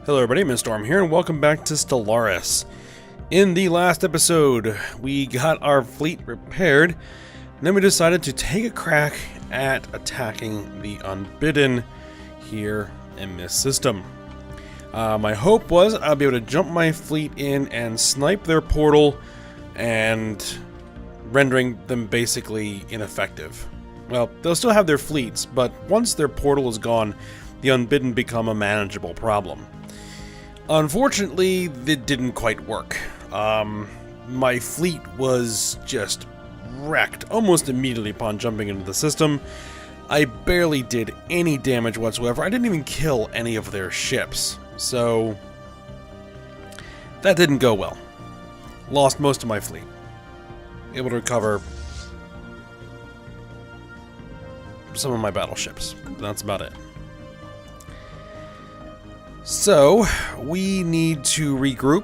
Hello everybody, Mr. Storm here, and welcome back to Stellaris. In the last episode, we got our fleet repaired, and then we decided to take a crack at attacking the Unbidden here in this system. My hope was I'll be able to jump my fleet in and snipe their portal, and rendering them basically ineffective. Well, they'll still have their fleets, but once their portal is gone, the Unbidden become a manageable problem. Unfortunately, it didn't quite work. My fleet was just wrecked almost immediately upon jumping into the system. I barely did any damage whatsoever. I didn't even kill any of their ships. So that didn't go well. Lost most of my fleet. Able to recover some of my battleships. That's about it. So, we need to regroup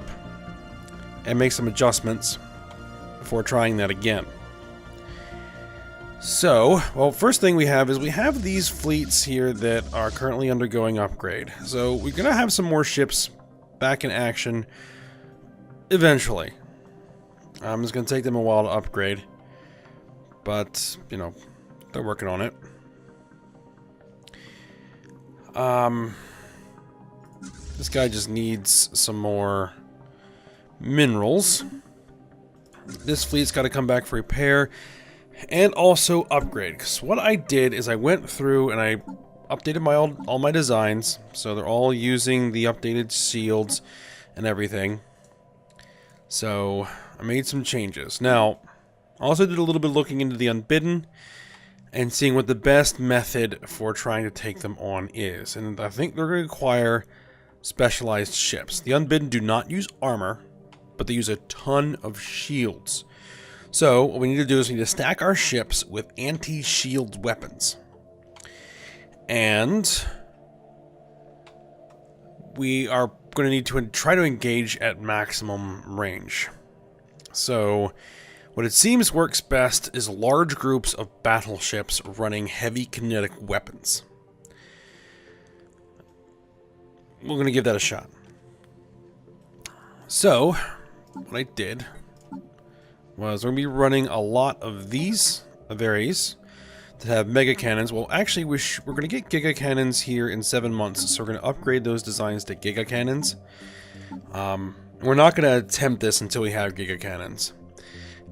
and make some adjustments before trying that again. So, well, first thing we have these fleets here that are currently undergoing upgrade. So, we're going to have some more ships back in action eventually. It's going to take them a while to upgrade, but, you know, they're working on it. This guy just needs some more minerals. This fleet's got to come back for repair and also upgrade. Because what I did is I went through and I updated all my designs, so they're all using the updated shields and everything. So I made some changes. Now, I also did a little bit looking into the Unbidden and seeing what the best method for trying to take them on is. And I think they're going to require specialized ships. The Unbidden do not use armor, but they use a ton of shields. So what we need to do is we need to stack our ships with anti-shield weapons. And we are going to need to try to engage at maximum range. So what it seems works best is large groups of battleships running heavy kinetic weapons. We're going to give that a shot. So, what I did was we're going to be running a lot of these Avaries that have mega cannons. Well, actually, we're going to get giga cannons here in 7 months, so we're going to upgrade those designs to giga cannons. We're not going to attempt this until we have giga cannons.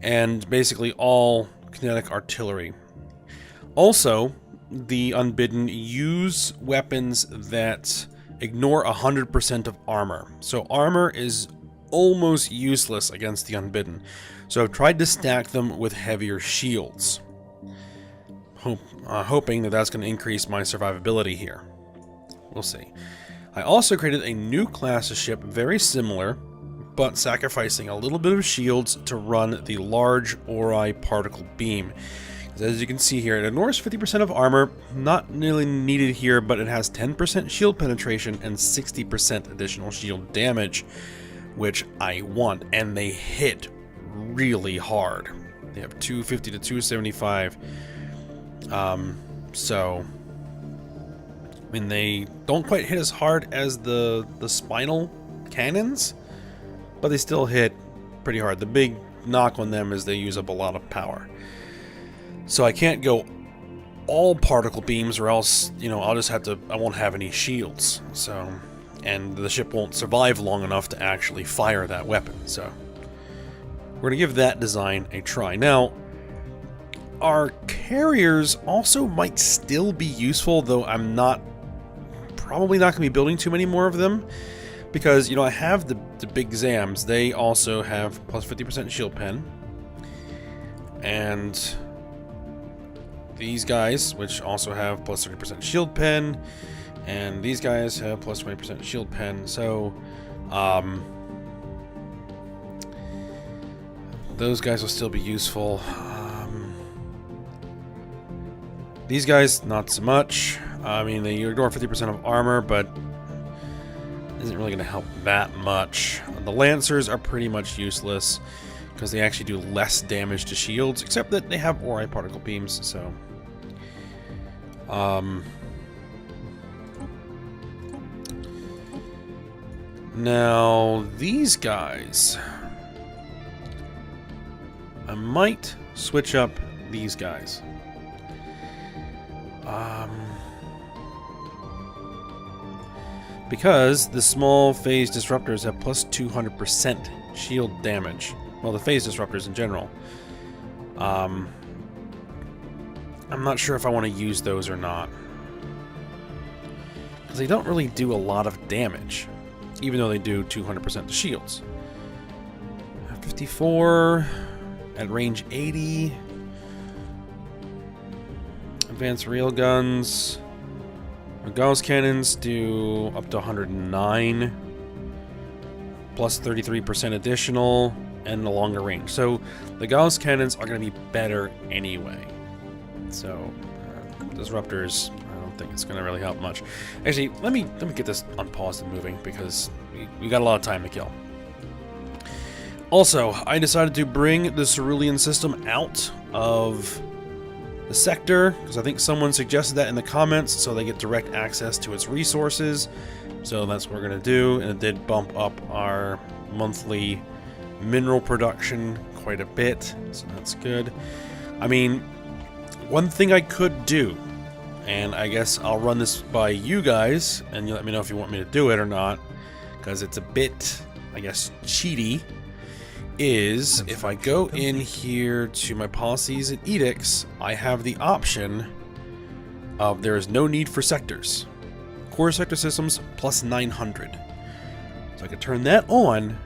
And basically all kinetic artillery. Also, the Unbidden use weapons that ignore 100% of armor. So armor is almost useless against the Unbidden. So I've tried to stack them with heavier shields. Hoping that that's going to increase my survivability here. We'll see. I also created a new class of ship, very similar, but sacrificing a little bit of shields to run the large Ori particle beam. As you can see here, it ignores 50% of armor, not really needed here, but it has 10% shield penetration and 60% additional shield damage, which I want, and they hit really hard. They have 250 to 275, so, I mean, they don't quite hit as hard as the spinal cannons, but they still hit pretty hard. The big knock on them is they use up a lot of power. So I can't go all particle beams, or else, you know, I'll just have to, I won't have any shields. So, and the ship won't survive long enough to actually fire that weapon. So we're gonna give that design a try. Now, our carriers also might still be useful, though I'm probably not gonna be building too many more of them. Because, you know, I have the big Zams. They also have plus 50% shield pen. And these guys, which also have plus 30% shield pen, and these guys have plus 20% shield pen. So, those guys will still be useful. These guys, not so much. I mean, they ignore 50% of armor, but isn't really going to help that much. The Lancers are pretty much useless because they actually do less damage to shields, except that they have Ori particle beams, so Now, these guys... I might switch up these guys. Because the small phase disruptors have plus 200% shield damage. Well, the phase disruptors in general. I'm not sure if I want to use those or not. Because they don't really do a lot of damage. Even though they do 200% to shields. 54... At range 80. Advanced railguns. Gauss cannons do up to 109. Plus 33% additional. And a longer range. So the Gauss cannons are going to be better anyway. So disruptors, I don't think it's going to really help much. Actually, let me get this unpaused and moving because we got a lot of time to kill. Also, I decided to bring the Cerulean system out of the sector, because I think someone suggested that in the comments, so they get direct access to its resources. So that's what we're going to do, and it did bump up our monthly mineral production quite a bit, so that's good. I mean, one thing I could do, and I guess I'll run this by you guys, and you let me know if you want me to do it or not, because it's a bit, I guess, cheaty, is if I go in here to my policies and edicts, I have the option of there is no need for sectors. Core sector systems plus 900. So I could turn that on,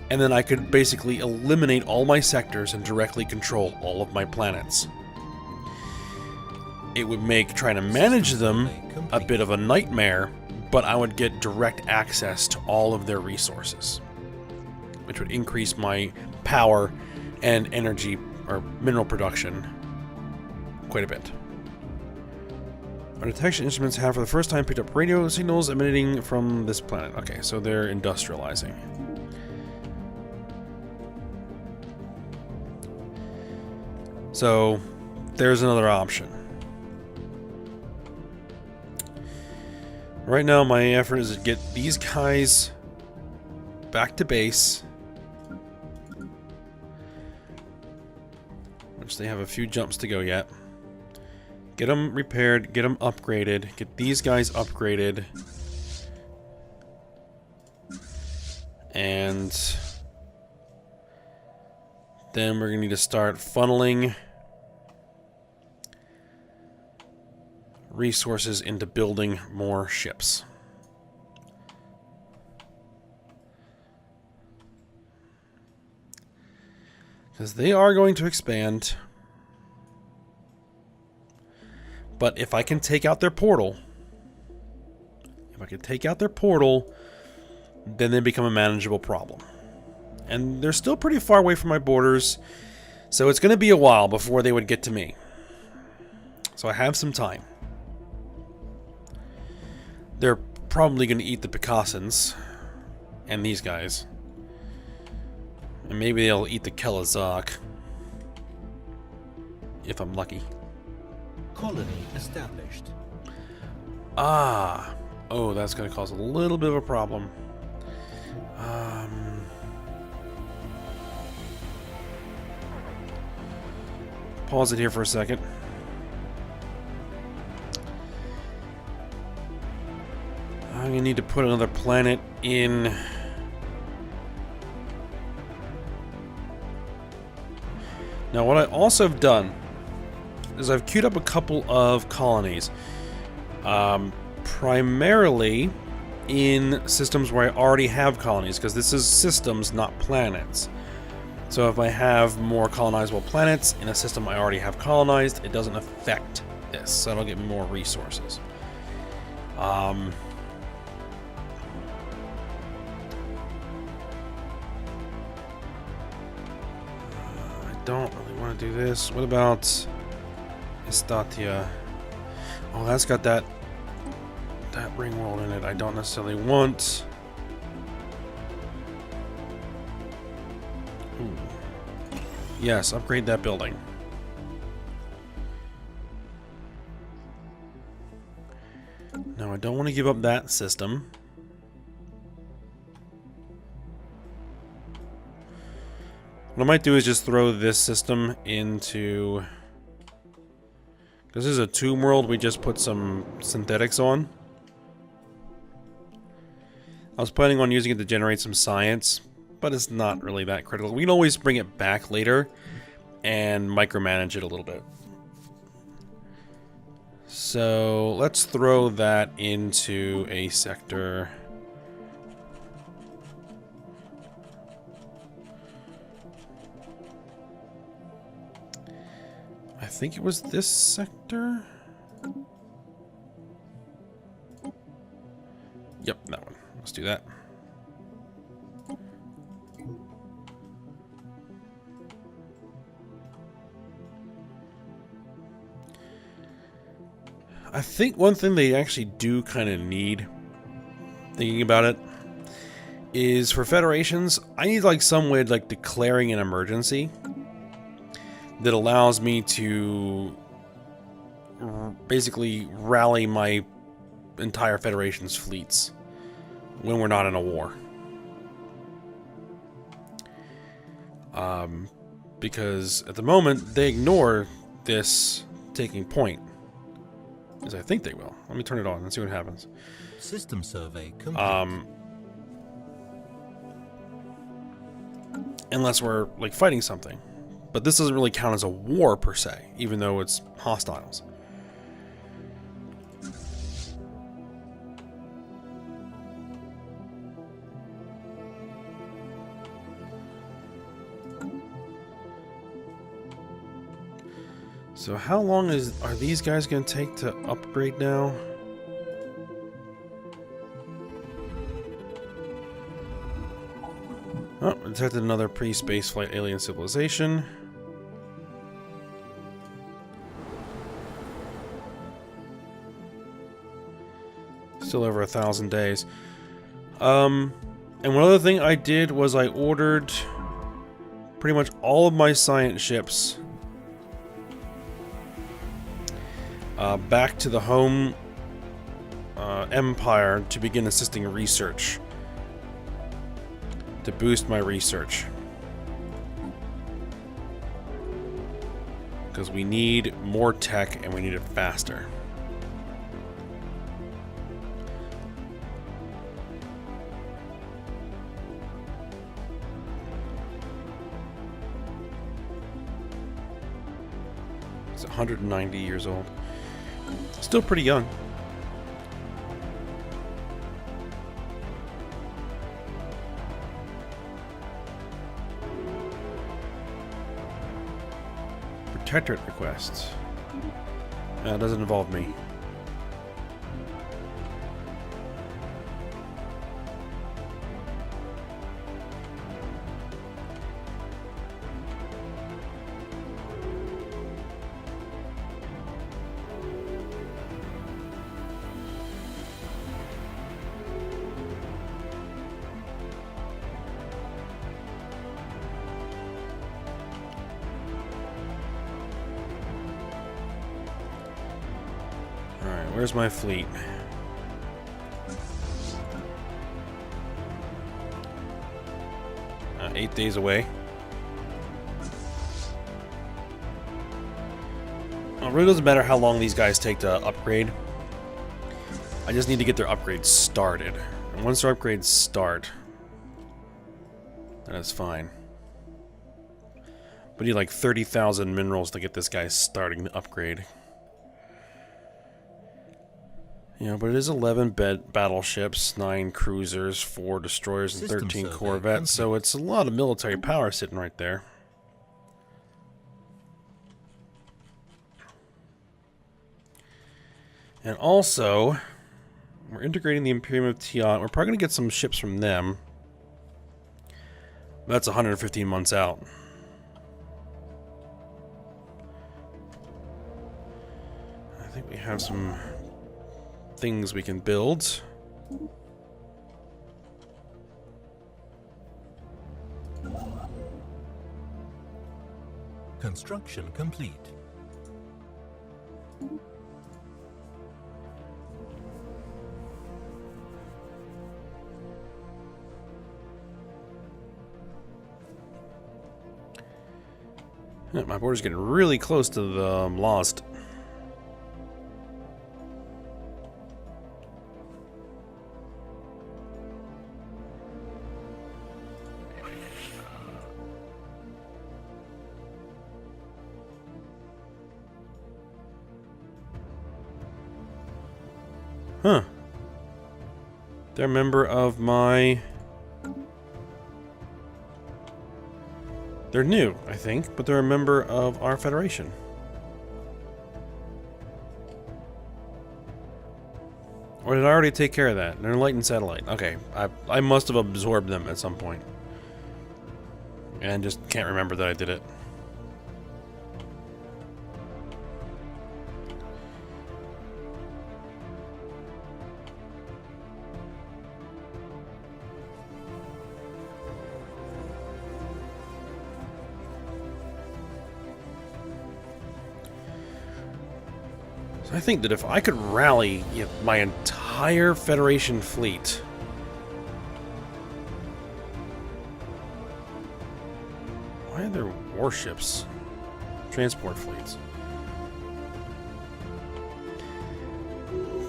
and then I could basically eliminate all my sectors and directly control all of my planets. It would make trying to manage them a bit of a nightmare, but I would get direct access to all of their resources, which would increase my power and energy or mineral production quite a bit. Our detection instruments have for the first time picked up radio signals emanating from this planet. Okay, so they're industrializing. So there's another option. Right now my effort is to get these guys back to base, which they have a few jumps to go yet. Get them repaired, get them upgraded, get these guys upgraded, and then we're going to need to start funneling resources into building more ships. Because they are going to expand. But if I can take out their portal, then they become a manageable problem. And they're still pretty far away from my borders, so it's going to be a while before they would get to me. So I have some time. They're probably going to eat the Picassans and these guys. And maybe they'll eat the Kelazak, if I'm lucky. Colony established. Ah. Oh, that's going to cause a little bit of a problem. Pause it here for a second. I'm going to need to put another planet in. Now, what I also have done is I've queued up a couple of colonies. Primarily in systems where I already have colonies, because this is systems, not planets. So if I have more colonizable planets in a system I already have colonized, it doesn't affect this, so it'll get more resources. I don't really want to do this. What about Estatia? Oh, that's got that ring world in it. I don't necessarily want. Ooh. Yes, upgrade that building. No, I don't want to give up that system. What I might do is just throw this system into... This is a tomb world, we just put some synthetics on. I was planning on using it to generate some science, but it's not really that critical. We can always bring it back later and micromanage it a little bit. So let's throw that into a sector. I think it was this sector. Yep, that one. Let's do that. I think one thing they actually do kind of need, thinking about it, is for federations, I need like some way of like declaring an emergency that allows me to basically rally my entire federation's fleets when we're not in a war. Because at the moment they ignore this taking point. As I think they will. Let me turn it on and see what happens. System survey complete. Unless we're like fighting something. But this doesn't really count as a war per se, even though it's hostiles. So how long are these guys going to take to upgrade now? Oh, detected another pre-spaceflight alien civilization. Still over 1,000 days. And one other thing I did was I ordered pretty much all of my science ships back to the home empire to begin assisting research. To boost my research. Because we need more tech and we need it faster. It's 190 years old. Still pretty young. Protectorate requests. Doesn't involve me. Where's my fleet? Uh, 8 days away. Well, it really doesn't matter how long these guys take to upgrade. I just need to get their upgrades started. And once their upgrades start, then it's fine. We need like 30,000 minerals to get this guy starting to upgrade. Yeah, but it is 11 battleships, 9 cruisers, 4 destroyers, and 13 corvettes, so it's a lot of military power sitting right there. And also, we're integrating the Imperium of Tian. We're probably going to get some ships from them. That's 115 months out. I think we have some things we can build. Construction complete. My border's getting really close to the Lost. Huh. They're a member of my... They're new, I think, but they're a member of our Federation. Or did I already take care of that? They're light and satellite. Okay, I must have absorbed them at some point. And just can't remember that I did it. I think that if I could rally my entire Federation fleet, why are there warships? Transport fleets.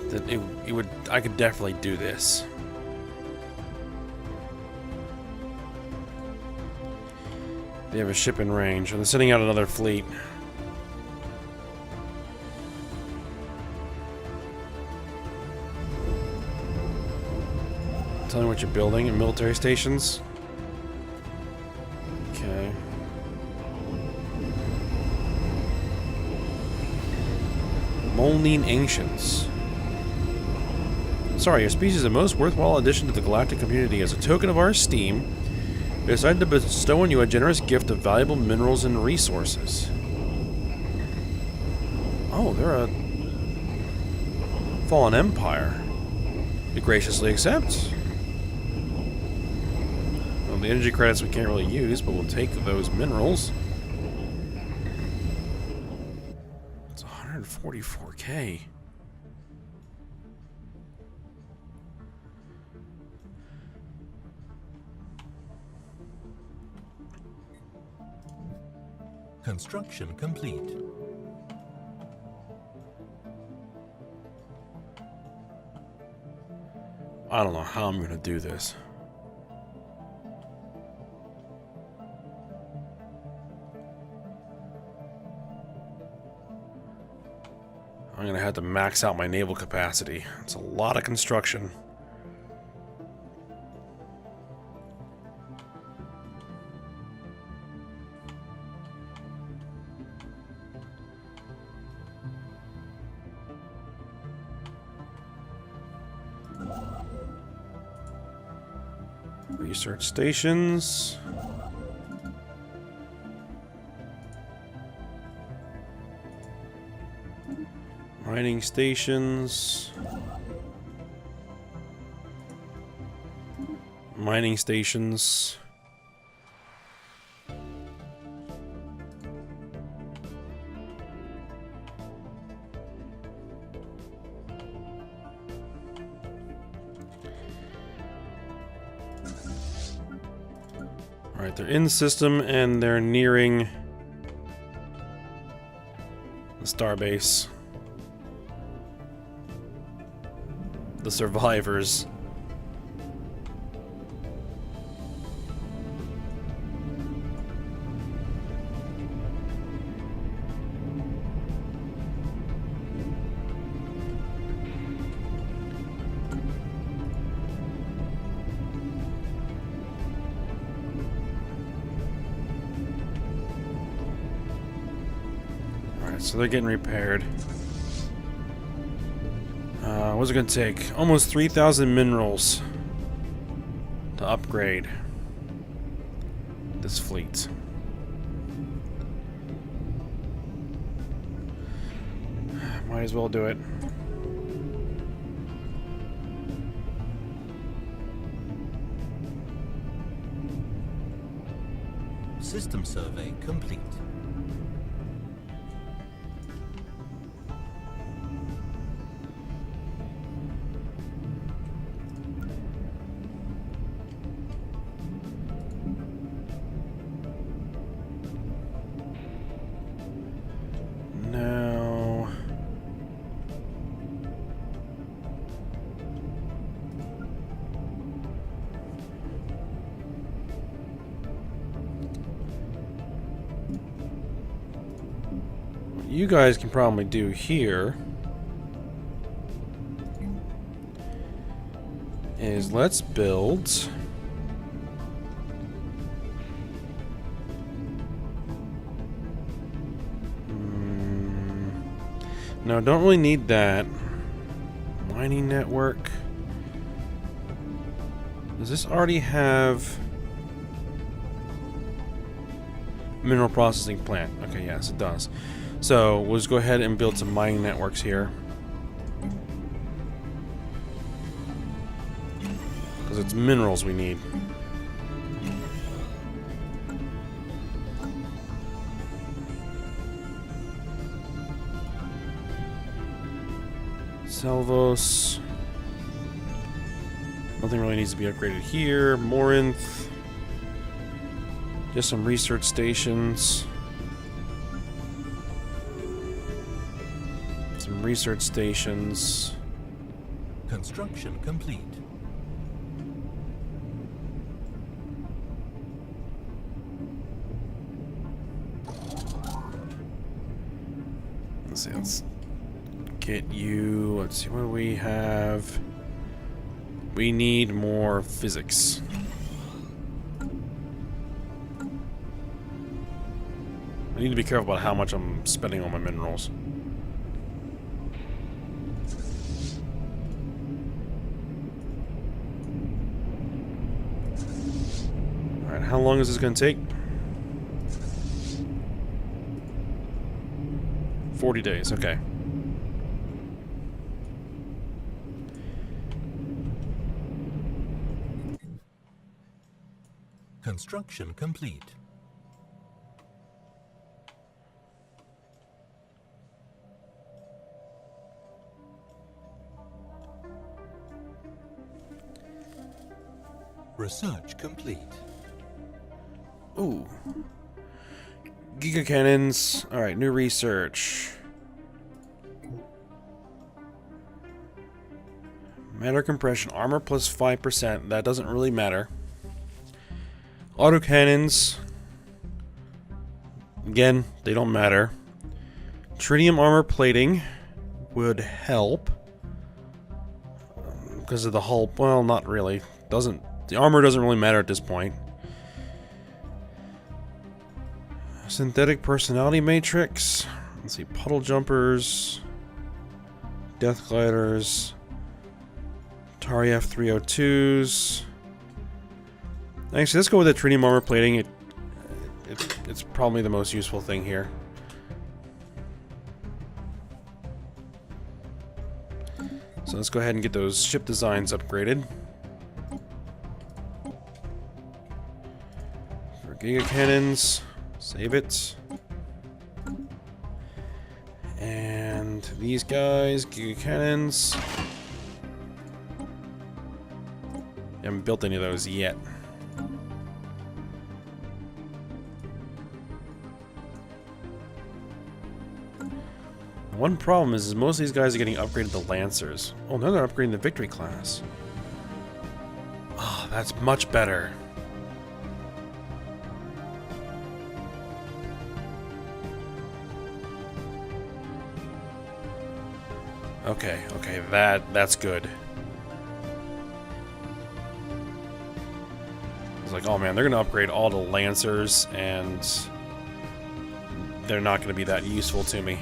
That it would, I could definitely do this. They have a ship in range, and they're sending out another fleet. Tell me what you're building at military stations. Okay. Molnine Ancients. Sorry, your species is the most worthwhile addition to the galactic community. As a token of our esteem, we decided to bestow on you a generous gift of valuable minerals and resources. Oh, they're a fallen empire. We graciously accept. The energy credits we can't really use, but we'll take those minerals. It's 144k. Construction complete. I don't know how I'm going to do this. I'm going to have to max out my naval capacity. It's a lot of construction. Research stations. Mining stations. Mining stations. Alright, they're in system and they're nearing the starbase. The survivors. Alright, so they're getting repaired. What's it going to take? Almost 3,000 minerals to upgrade this fleet. Might as well do it. System survey complete. you guys can probably do here is let's build no, don't really need that. Mining network. Does this already have mineral processing plant? Okay, yes, it does. So we'll just go ahead and build some mining networks here. Because it's minerals we need. Salvos. Nothing really needs to be upgraded here. Morinth. Just some research stations. Some research stations. Construction complete. Let's see, let's get you. Let's see, what do we have? We need more physics. I need to be careful about how much I'm spending on my minerals. Alright, how long is this going to take? 40 days, okay. Construction complete. Research complete. Ooh. Giga cannons. Alright, new research. Matter compression. Armor plus 5%. That doesn't really matter. Autocannons. Again, they don't matter. Tritium armor plating would help. Because of the hull. Well, not really. The armor doesn't really matter at this point. Synthetic personality matrix. Let's see. Puddle jumpers. Death gliders. Tariev 302s. Actually, let's go with the tritium armor plating. It's probably the most useful thing here. So let's go ahead and get those ship designs upgraded. For Giga Cannons, save it. And these guys, Giga Cannons. Haven't built any of those yet. One problem is most of these guys are getting upgraded to Lancers. Oh, now they're upgrading the Victory class. Oh, that's much better. Okay, that's good. It's like, oh man, they're gonna upgrade all the Lancers, and they're not gonna be that useful to me.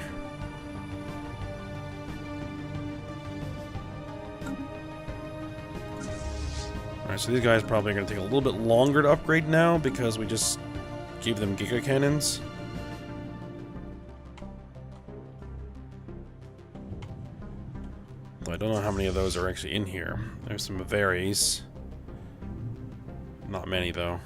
Alright, so these guys probably are going to take a little bit longer to upgrade now because we just gave them Giga Cannons. Though I don't know how many of those are actually in here. There's some varies. Not many, though.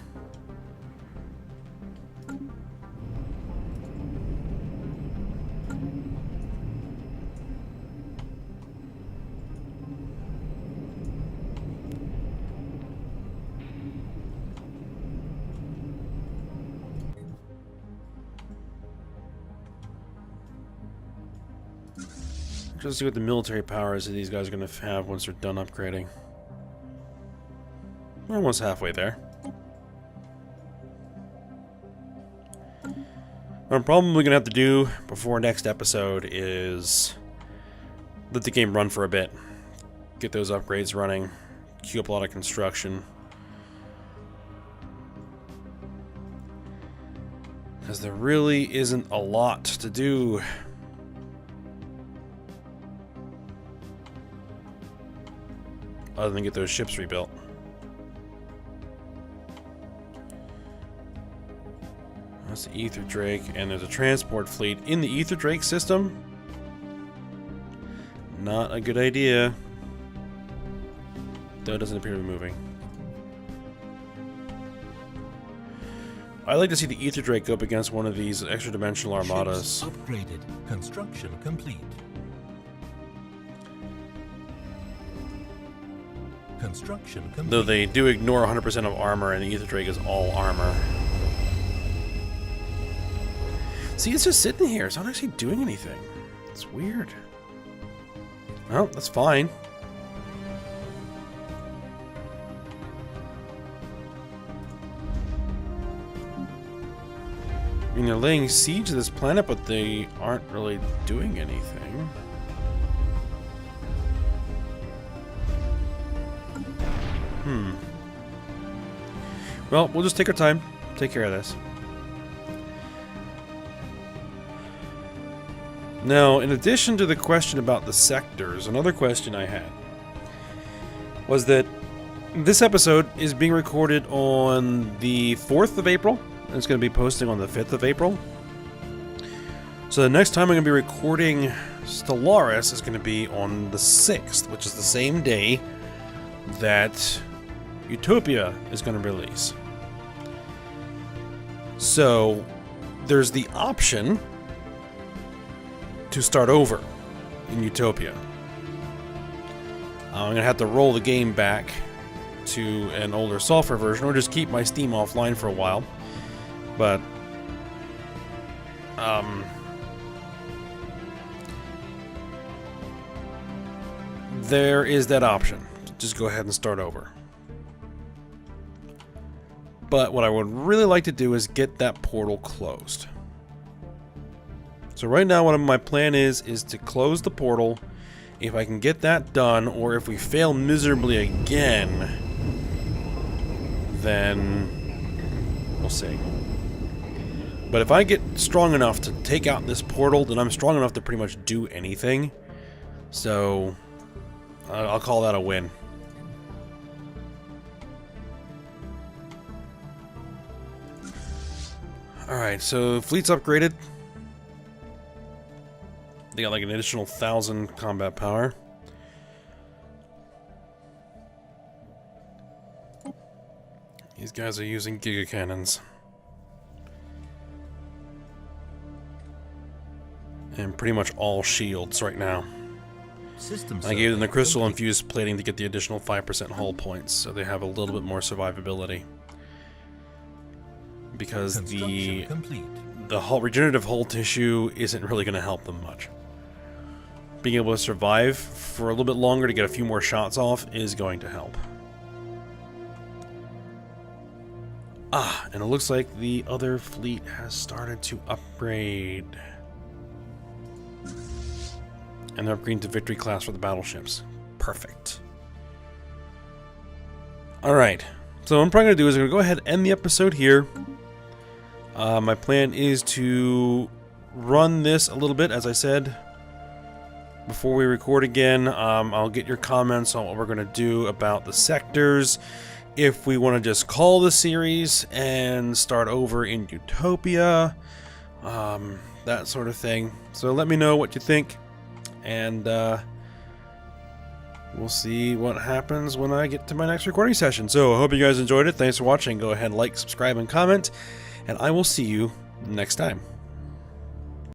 Just see what the military powers that these guys are going to have once they're done upgrading. We're almost halfway there. What I'm probably going to have to do before next episode is let the game run for a bit. Get those upgrades running. Queue up a lot of construction. Because there really isn't a lot to do. Other than get those ships rebuilt. That's the Ether Drake, and there's a transport fleet in the Ether Drake system. Not a good idea. Though it doesn't appear to be moving. I'd like to see the Ether Drake go up against one of these extra-dimensional armadas. Ships upgraded. Construction complete. Construction complete. Though they do ignore 100% of armor, and the Ether Drake is all armor. See, it's just sitting here. It's not actually doing anything. It's weird. Well, that's fine. I mean, they're laying siege to this planet, but they aren't really doing anything. Well, we'll just take our time. Take care of this. Now, in addition to the question about the sectors, another question I had was that this episode is being recorded on the 4th of April, and it's going to be posting on the 5th of April. So the next time I'm going to be recording Stellaris is going to be on the 6th, which is the same day that Utopia is going to release. So there's the option to start over in Utopia. I'm going to have to roll the game back to an older software version, or just keep my Steam offline for a while. But there is that option. Just go ahead and start over. But what I would really like to do is get that portal closed. So right now what my plan is to close the portal. If I can get that done, or if we fail miserably again, then we'll see. But if I get strong enough to take out this portal, then I'm strong enough to pretty much do anything. So I'll call that a win. Alright, so fleet's upgraded. They got like an additional 1,000 combat power. These guys are using giga cannons. And pretty much all shields right now. I gave them the crystal infused plating to get the additional 5% hull points, so they have a little bit more survivability. Because the regenerative hull tissue isn't really going to help them much. Being able to survive for a little bit longer to get a few more shots off is going to help. Ah, and it looks like the other fleet has started to upgrade. And they're upgrading to Victory class for the battleships. Perfect. Alright, so what I'm probably going to do is I'm going to go ahead and end the episode here. My plan is to run this a little bit, as I said, before we record again. I'll get your comments on what we're going to do about the sectors. If we want to just call the series and start over in Utopia. That sort of thing. So let me know what you think. And we'll see what happens when I get to my next recording session. So I hope you guys enjoyed it. Thanks for watching. Go ahead, like, subscribe, and comment. And I will see you next time.